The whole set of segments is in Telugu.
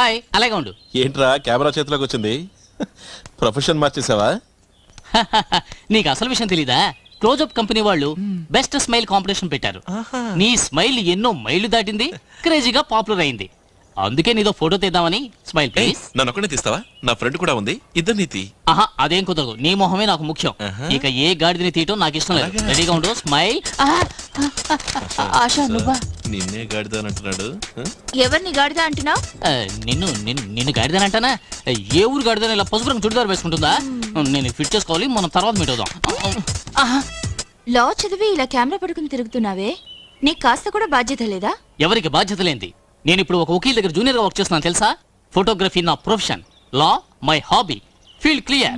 హాయ్ అలాగే ఉండు. ఏంట్రా కెమెరా చేతిలోకి వచ్చింది? ప్రొఫెషన్ మార్చేసావా? నీకు అసలు విషయం తెలీదా? క్లోజప్ కంపెనీ వాళ్ళు బెస్ట్ స్మైల్ కాంపిటీషన్ పెట్టారు. నీ స్మైల్ ఎన్నో మైళ్ళు దాటింది, క్రేజీగా పాపులర్ అయింది. అందుకే నీతో ఫోటో తీద్దామని. Smile please. నన్ను ఒక్కనే తీస్తావా? నా ఫ్రెండ్ కూడా ఉంది, ఇద్దరు నీతి. ఆహా అదేం కుదరదు, నీ మొహమే నాకు ముఖ్యం. ఇక ఏ గాడిదని తీయటం నాకు ఇష్టం లేదు. రెడీగా ఉండు. స్మైల్. ఆశా నువ్వా? నిన్నే గాడిద అంటున్నాడు. ఎవరిని గాడిద అంటున్నావు? నిన్ను నిన్ను గాడిదని అంటానా? ఏ ఊరు గాడిదని ఇలా పసుపు రంగు చుడిదారు వేసుకుంటుందా? నేను ఫిట్ చేసుకోవాలి, మనం తర్వాత మీట్ అవుదాం. లా చదివి ఇలా కెమెరా పట్టుకుని తిరుగుతున్నావే, నీకు కాస్త కూడా బాధ్యత లేదా? ఎవరికి బాధ్యత లేంది? నేను ఇప్పుడు ఒక వకీల్ దగ్గర జూనియర్ గా వర్క్ చేస్తున్నాను తెలుసా? ఫోటోగ్రఫీ నా profession, law my hobby. Feel clear.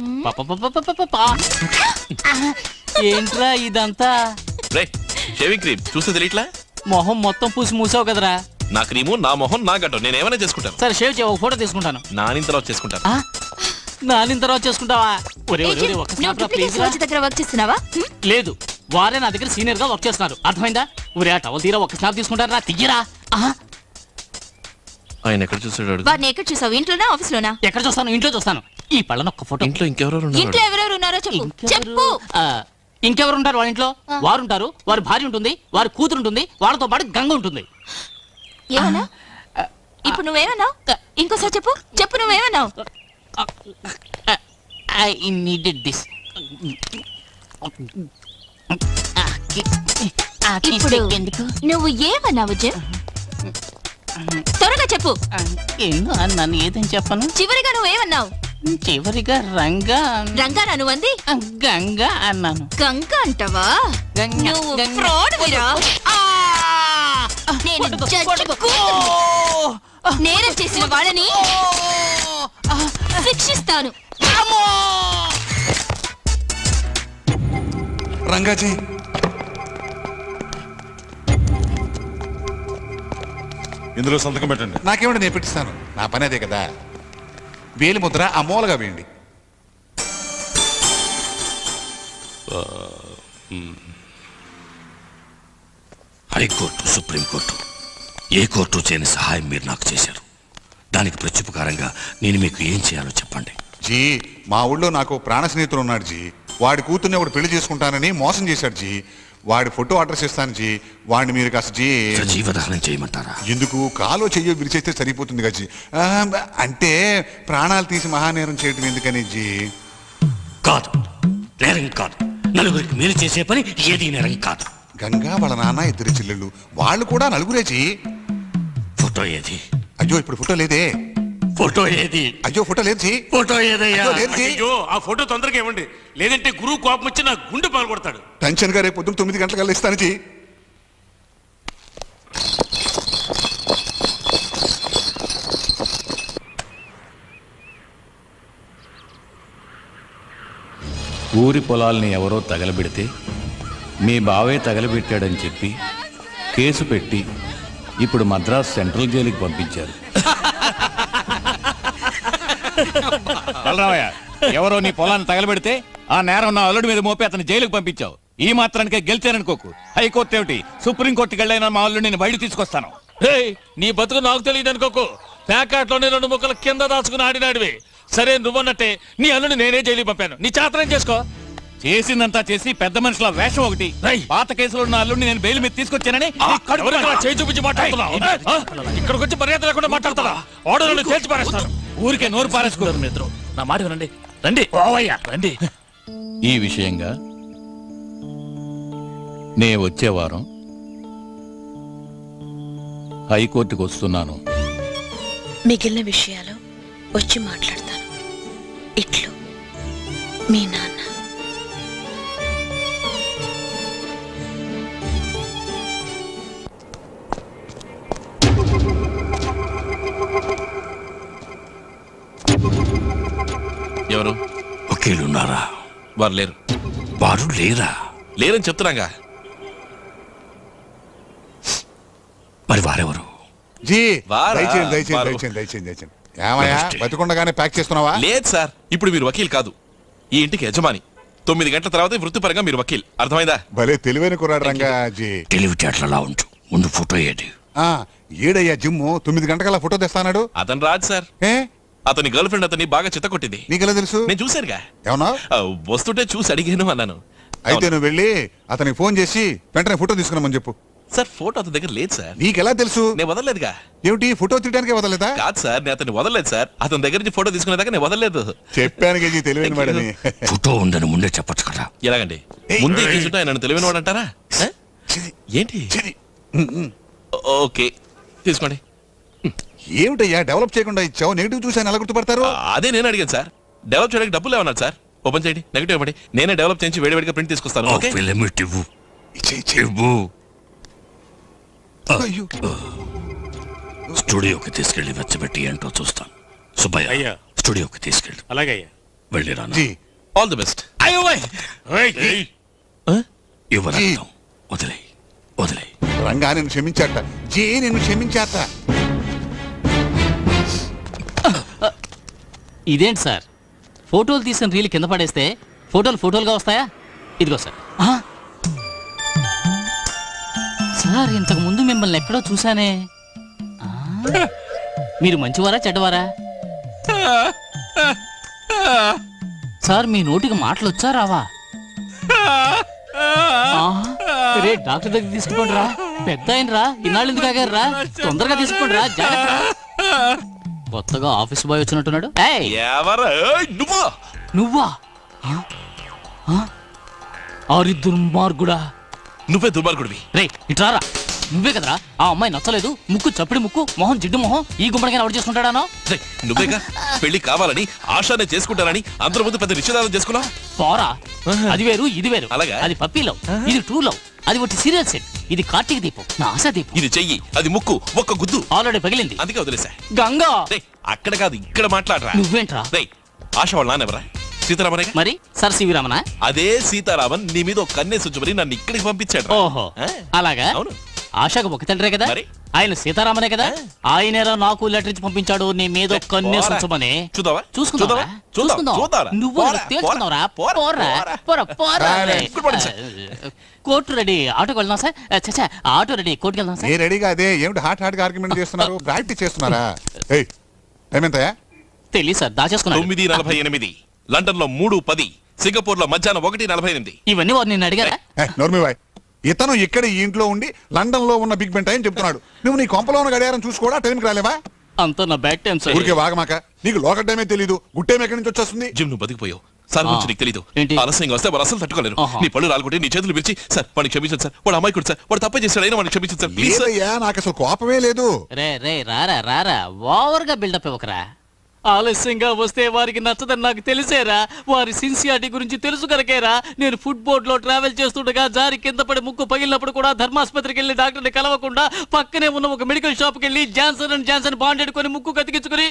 ఏంట్రా ఇదంతా? షేవింగ్ క్రీమ్ చూస్తే తెలియట్లా? మొహం మొత్తం పూసి మూసావు కదరా. నా క్రీము, నా మొహం, నా గడ్డం, నేను ఏమైనా చేసుకుంటాను. సరే షేవ్ చేయ, ఒక ఫోటో తీసుకుంటాను. నానిన తర్వాత చేసుకుంటాను. నానిన తర్వాత చేసుకుంటావా? దగ్గర వర్క్ చేస్తున్నావా? లేదు, వారే నా దగ్గర సీనియర్ గా వర్క్ చేస్తున్నారు. అర్థమైందా? ఒరే ఆ టవల్ తీరా, ఒక స్నాప్ తీసుకుంటారా? తీయరా. ఆయన ఎక్కడ చూసాడు? వారిని ఎక్కడ చూసావు? ఇంట్లోనా ఆఫీస్ లోనా? ఎక్కడ చూస్తాను? ఇంట్లో చూస్తాను. ఈ పళ్ళన ఒక్క ఫోటో. ఇంట్లో ఇంకెవరెవరు ఉన్నారో చెప్పు. ఇంకెవరు ఉంటారు వాళ్ళ ఇంట్లో? వారు ఉంటారు, వారి భార్య ఉంటుంది, వారి కూతురు ఉంటుంది, వాళ్ళతో పాటు గంగ ఉంటుంది. ఏమన్నా? ఇప్పుడు నువ్వేమన్నావు? ఇంకోసారి చెప్పు. నువ్వేమన్నావు? I needed this. ఇప్పుడు నువ్వు ఏమన్నావు జెమ్? త్వరగా చెప్పు. నన్ను ఏదని చెప్పను. చివరిగా నువ్వేమన్నావు? చివరిగా రంగా నువ్వు అంది గంగా అన్నాను. గంగ అంటావా? నువ్వు ఫ్రాడ్ వీరా. నేను నేరం చేసిన వాళ్ళని శిక్షిస్తాను. రంగాజీ, ఇందులో సంతకం పెట్టండి. నాకేమంటే నేను పెట్టిస్తాను, నా పని అదే కదా. వేలి ముద్ర ఆ మూలగా వేయండి. హైకోర్టు, సుప్రీంకోర్టు, ఏ కోర్టు చేయని సహాయం మీరు నాకు చేశారు. దానికి ప్రత్యుపకారంగా నేను మీకు ఏం చేయాలో చెప్పండి. జీ, మా ఊళ్ళో నాకు ప్రాణ స్నేహితుడు ఉన్నాడు జీ. వాడి కూతుర్ని ఒకటి పెళ్లి చేసుకుంటానని మోసం చేశాడు జీ. వాడి ఫోటో అడ్రస్ ఇస్తాను జీ. వాడిని మీరు కాస్త జీ జీవదహనం చేయమంటారా? ఎందుకు? కాలో చెయ్యో విరిచేస్తే సరిపోతుంది కదా జీ. అంటే ప్రాణాలు తీసి మహానేరం చేయడం ఎందుకని జీ? కాదు, నేరం కాదు. నలుగురికి మేలు చేసే పని ఏది నేరం కాదు. గంగా వాళ్ళ నాన్న, ఇద్దరు చెల్లెళ్ళు, వాళ్ళు కూడా నలుగురే జీ. ఫోటో ఏది? అయ్యో ఇప్పుడు ఫోటో లేదే. ఫోటో ఏది? అయ్యో ఫోటో లేదు జీ. ఫోటో ఏదయ్యా? అయ్యో ఆ ఫోటో తొందరగా ఇవ్వండి, లేదంటే గురువు కోపం వచ్చి నా గుండె పాల్గొడతాడు. టెన్షన్ గా రేపు పొద్దున 9 గంటలకు ఇస్తాను జీ. ఊరి పొలాల్ని ఎవరో తగలబెడితే మీ బావే తగలబెట్టాడని చెప్పి కేసు పెట్టి ఇప్పుడు మద్రాస్ సెంట్రల్ జైలుకి పంపించారు. బలరామయ్య, ఎవరో నీ పొలాన్ని తగలబెడితే ఆ నేరం నా అల్లుడి మీద మోపి అతను జైలుకి పంపించావు. ఈ మాత్రానికే గెలిచాననుకోకు. హైకోర్టు ఏమిటి, సుప్రీంకోర్టుకి వెళ్ళైనా మా అల్లుడు నేను బయట తీసుకొస్తాను. నీ బతుకు నాకు తెలియదు అనుకోకు. ప్యాకెట్లోనే 2 ముక్కలు కింద దాచుకుని ఆడినాడివి. సరే నువ్వన్నట్టే నీ అల్లుని నేనే జైలుకి పంపాను. నీ చాతనం చేసుకో. చేసిందంతా చేసి పెద్ద మనుషుల వేషం ఒకటి. పాత కేసులో ఉన్న అల్లుడిని నేను బెయిల్ మీద తీసుకొచ్చానని చేయి చూపించి మాట్లాడుతున్నావు. ఇక్కడికి వచ్చి మర్యాద లేకుండా మాట్లాడతారా? ఓడలను తేల్చి పారేస్తాను. ఊరికే నోరు పారేసుకోరు. మిత్రు, నా మాట వినండి. రండి ఓవయ్యా రండి. ఈ విషయంగా నే వచ్చే వారం హైకోర్టుకు వస్తున్నాను. మిగిలిన విషయాలు వచ్చి మాట్లాడతాను. ఇట్లు మీ నాన్న. ఎవరు? వకీలున్నారా? వారు లేరు. వారు లేరా? లేరని చెప్తున్నాగా. మరి వారెవరు? జీ దయచేయండి. ఏమయ్యా, బతికుండగానే ప్యాక్ చేస్తున్నావా? లేదు సార్, ఇప్పుడు మీరు వకీల్ కాదు, ఈ ఇంటికి యజమాని. 9 గంటల తర్వాత వృత్తిపరంగా మీరు వకీల్. అర్థమైందా? భలే తెలివైన కుర్రాడు రంగాజీ. తెలివితేటలా ఉంచు. ముందు ఫోటో ఏది? ఏడయ్యా జిమ్ 9 గంటకల్లా ఫోటో తెస్తానాడు. అతను రాదు సార్. ఏ అతని గర్ల్ ఫ్రెండ్ అతన్ని బాగా చిత్తకొట్టింది. నీకెలా తెలుసు? నేను చూశానుగా. ఏమన్నా వస్తుంటే చూసి అడిగాను అన్నాను. అయితే నువ్వు వెళ్ళి అతనికి ఫోన్ చేసి వెంటనే ఫోటో తీసుకున్నామని చెప్పు. సార్ ఫోటో అతని దగ్గర లేదు సార్. నీకెలా తెలుసు? నేను వదలలేదుగా. ఏమిటి ఫోటో తీయడానికే వదలలేదా? కాదు సార్, నేను అతన్ని వదలలేదు సార్. అతని దగ్గర నుంచి ఫోటో తీసుకునేదాకా నేను వదలలేదు. చెప్పాను కేజీ తెలివైన వాడని. ఫోటో ఉందని ముందే చెప్పొచ్చు కదా. ఎలాగండి ముందే తీసుంటే ఆయన తెలివైన వాడు అంటారా? ఏంటి? ఓకే తీసుకోండి. ఏమిటయ్యా డెవలప్ చేయకుండా ఇచ్చావు, నెగిటివ్ చూసి ఎలా గుర్తుపడతారు? అదే నేను అడిగాను సార్. డెవలప్ చేయడానికి డబ్బులు ఏమన్నారు సార్? ఓపెన్ చేయండి, నెగిటివ్ ఇవ్వండి, నేనే డెవలప్ చేసి వేడివేడిగా ప్రింట్ తీసుకొస్తాను. ఓకే స్టూడియోకి తీసుకెళ్లి వెచ్చబెట్టి ఏంటో చూస్తాను. సుబ్బయ్య స్టూడియోకి తీసుకెళ్ళి. అలాగే వెళ్ళిరా. All the best. యువరత్నం వదిలే వదిలే. రంగా నేను క్షమించాట. జీ నేను క్షమించాట. ఇదేంటి సార్, ఫోటోలు తీసిన రీల్ కింద పడేస్తే ఫోటోలుగా వస్తాయా? ఇదిగో సార్. సార్ ఇంతకు ముందు మిమ్మల్ని ఎక్కడో చూసానే. మీరు మంచివారా చెడ్డవారా? సార్ మీ నోటికి మాటలు వచ్చా రావా? రే డాక్టర్ దగ్గర తీసుకుపోండి రా. పెద్ద ఆయన రా, ఇన్నాళ్ళు ఎందుకు ఆగారు రా? తొందరగా తీసుకోండి రా, జాగ్రత్త. కొత్తగా ఆఫీస్ బాయ్ వచ్చినట్టున్నాడు. నువ్వా? ఆరి దుర్మార్గుడా. నువ్వే దుర్మార్గుడివి. రే ఇట్రారా. నువ్వే కదరా ఆ అమ్మాయి నచ్చలేదు, ముక్కు చప్పడి ముక్కు, మొహం జిడ్డు మొహం, ఈ గుమ్మడిగా ఎవరు చేసుకుంటాడానో? నువ్వేగా పెళ్లి కావాలని ఆశానే చేసుకుంటానని అందరి ముందు పెద్ద నిశ్చితార్థం చేసుకున్నా. పోరా, అది వేరు ఇది వేరు. అలాగా? అది పప్పీ లవ్, ఇది ట్రూ లవ్. అది ఒకటి సీరియల్ సెట్, ఇది కార్తీక దీపం, నా ఆశా దీపం. ఇది చెయ్యి, అది ముక్కు, ఒక్క గుద్దు ఆల్రెడీ పగిలింది. అందుకే వదిలేసా. గంగా అక్కడ కాదు ఇక్కడ మాట్లాడరా. నువ్వేంట్రా? ఆశ వాళ్ళ నాన్నెవరా? సీతారామనే. మరి సర్ సివి రామనా? అదే సీతారామన్ నీ మీద ఒక కన్నేసి ఉంచమని నన్ను ఇక్కడికి పంపించాడు. ఓహో అలాగా? అవును. ఆశకు ఒక తండ్రే కదా, ఆయన సీతారామనే కదా. ఆయనేరా నాకు లెటర్ ఇచ్చి పంపించాడు నీ మీద కన్నేసి ఉంచమని. చూద్దామా? కోర్టు రెడీ, ఆటోకి వెళ్దాం సార్. చచ్చా ఆటో రెడీ, కోర్టుకి వెళ్దాం సార్. రెడీగా అదే ఏమిటి హాట్ ఆర్గ్యుమెంట్ చేస్తున్నారు? ప్రాక్టీస్ చేస్తున్నారా? ఏమెంతయా? తెలియదు సార్, దాచేసుకున్నా. 9:48 లండన్ లో 3:10, సింగపూర్ లో మధ్యాహ్నం 1:48. ఇవన్నీ వారు నిన్ను అడిగారా? నోర్మివాయ్, ఇతను ఇక్కడ ఈ ఇంట్లో ఉండి లండన్ లో ఉన్న బిగ్ బెన్ టైం చెప్తున్నాడు. నువ్వు నీ కొంపలో ఉన్న గడియారం చూసుకోవడా టైంకి రాలేవా? అంతా నా బ్యాక్ టైం సార్. ఊరికే వాగమాక. నీకు లోకల్ టైమే తెలీదు, గుట్టేం ఎక్కడి నుంచి వచ్చేస్తుంది? జిమ్ నువ్వు బతికిపోయావు సార్, గురించి నీకు తెలీదు. ఆలస్యంగా వస్తే వాడు అసలు తట్టుకోలేరు. నీ పళ్ళు రాలుకుంటే నీ చేతులు విరిచి సార్ వాడిని క్షమించండి సార్, వాడు అమ్మాయికుడు సార్, వాడు తప్పే చేశాడు అయినా వాడిని క్షమించండి సార్ ప్లీజ్. నాకు అసలు కోపమే లేదు. రే రారా ఓవర్ గా బిల్డప్ ఇవ్వకరా. ఆలస్యంగా వస్తే వారికి నచ్చదని నాకు తెలిసేరా. వారి సిన్సియారిటీ గురించి తెలుసు కనుకేరా నేను ఫుడ్ బోర్డ్ లో ట్రావెల్ చేస్తుండగా జారి కింద పడి ముక్కు పగిలినప్పుడు కూడా ధర్మాసుపత్రికి వెళ్లి డాక్టర్ని కలవకుండా పక్కనే ఉన్న ఒక మెడికల్ షాప్ కి వెళ్లి జాన్సన్ బాండెడ్ కొని ముక్కు కతికించుకుని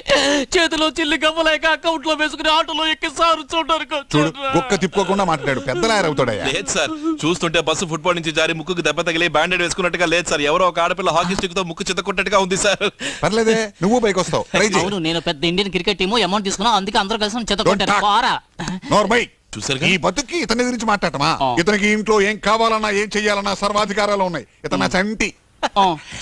చేతిలో చిల్లి గవ్వలేక అకౌంట్ లో వేసుకుని ఆటోలో ఎక్కి సారు చూడడానికి తిప్పుకోకుండా మాట్లాడాడు. పెద్దలారవుతాడయ్యా. లేదు సార్, చూస్తుంటే బస్సు ఫుట్ బోర్డ్ నుంచి జారి ముక్కుకు దెబ్బ తగిలి బ్యాండెడ్ వేసుకున్నట్టుగా లేదు సార్. ఎవరో ఒక ఆడపిల్ల హాకీ స్టిక్ తో ముక్కు చిత్తకొట్టట్టుగా ఉంది సార్. పర్లేదే, నువ్వు పైకి వస్తావు. అవును, నేను పెద్ద ఇండియన్ క్రికెట్ టీము అమౌంట్ తీసుకున్నా, అందుకే అందరూ కలిసి చెత్తకొట్టారు. ఈ బతుక్కి ఇతని గురించి మాట్లాడటమా? ఇతనికి ఇంట్లో ఏం కావాలన్నా ఏం చెయ్యాలన్నా సర్వాధికారాలు ఉన్నాయి. ఇతను చంటి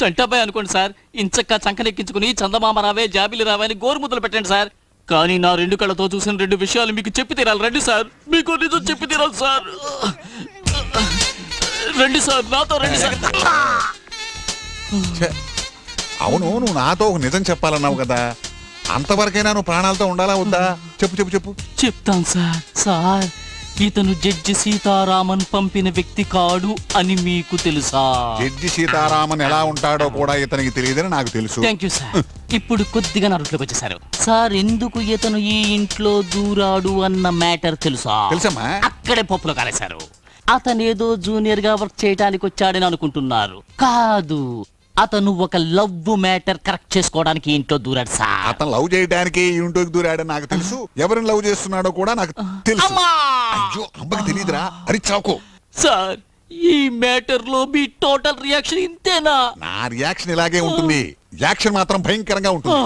చంటాబాయ్ అనుకోండి సార్. ఇంచక్క చంకనెక్కించుకుని చందమామ రావే జాబిలి రావే అని గోరు ముద్దలు పెట్టండి సార్. కానీ నా 2 కళ్ళతో చూసిన 2 విషయాలు మీకు చెప్పి తీరాలి. రండి సార్, మీకు నిజం చెప్పి తీరాలి సార్. రండి సార్, నాతో రండి సార్. అవును, నువ్వు నాతో ఒక నిజం చెప్పాలన్నావు కదా, అంతవరకైనా నువ్వు ప్రాణాలతో ఉండాలా వద్దా? చెప్పు. చెప్తాను సార్. ఇతను జడ్జి సీతారామన్ పంపిన వ్యక్తి కాడు అని మీకు తెలుసా? జడ్జి సీతారామన్ ఎలా ఉంటాడో కూడా ఇతనికి తెలియదని నాకు తెలుసు. Thank you sir. ఇప్పుడు కొద్దిగా నా రూట్లోకి వచ్చేసారు సార్. ఎందుకు ఇతను ఈ ఇంట్లో దూరాడు అన్న మ్యాటర్ తెలుసా? తెలుసమ్మా. అక్కడే పప్పులో కాలేశారు. అతనేదో జూనియర్ గా వర్క్ చేయడానికి వచ్చాడని అనుకుంటున్నారు. కాదు, అతను ఒక లవ్ మ్యాటర్ కరెక్ట్ చేసుకోవడానికి ఇంట్లో దూరాడు సార్. అతను లవ్ చేయడానికి ఇంట్లోకి దూరాడని నాకు తెలుసు. ఎవరిని లవ్ చేస్తున్నాడో కూడా నాకు తెలుసు. అయ్యో, అమ్మకి తెలియదురా. అరి చాకు సార్, ఈ మ్యాటర్ లో మీ టోటల్ రియాక్షన్ ఇంతేనా? నా రియాక్షన్ ఇలాగే ఉంటుంది. యాక్షన్ మాత్రం భయంకరంగా ఉంటుంది.